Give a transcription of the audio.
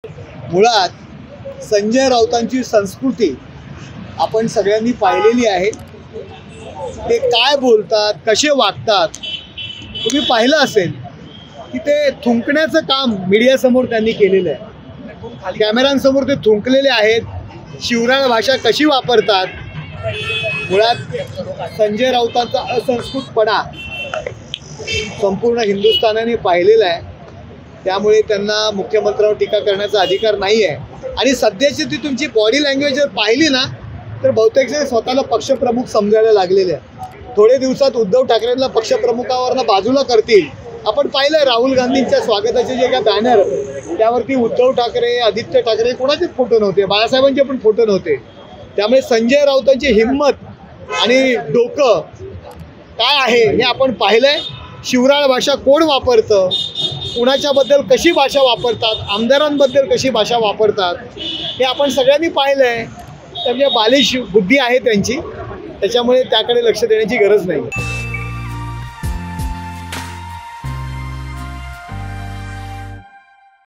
मुळात संजय राऊतांची संस्कृती आपण सगळ्यांनी पाहिलेली आहे। ते काय बोलतात, कसे वागतात, तुम्ही पाहिलं असेल की ते थुंकण्याचं काम मीडियासमोर त्यांनी केलेलं आहे। कॅमेऱ्यांसमोर ते थुंकलेले आहेत, शिवराळ भाषा कशी वापरतात। मुळात संजय राऊतांचा असंस्कृतपणा संपूर्ण हिंदुस्थानाने पाहिलेला आहे, त्यामुळे त्यांना मुख्यमंत्र्यांवर टीका करण्याचा अधिकार नाही आहे। आणि सध्याची ती तुमची बॉडी लँग्वेज जर पाहिली ना तर बहुतेक जण स्वतःला पक्षप्रमुख समजायला लागलेले आहे। थोडे दिवसात उद्धव ठाकरेंना पक्षप्रमुखावरनं बाजूला करतील। आपण पाहिलं राहुल गांधींच्या स्वागताचे जे काय बॅनर त्यावरती उद्धव ठाकरे, आदित्य ठाकरे कोणाचेच फोटो नव्हते, बाळासाहेबांचे पण फोटो नव्हते। त्यामुळे संजय राऊतांची हिंमत आणि डोकं काय आहे हे आपण पाहिलंय। शिवराळ भाषा कोण वापरतं, कुणाच्याबद्दल कशी भाषा वापरतात, आमदारांबद्दल कशी भाषा वापरतात हे आपण सगळ्यांनी पाहिलं आहे। त्यामुळे बालिश बुद्धी आहे त्यांची, त्याच्यामुळे त्याकडे लक्ष देण्याची गरज नाही।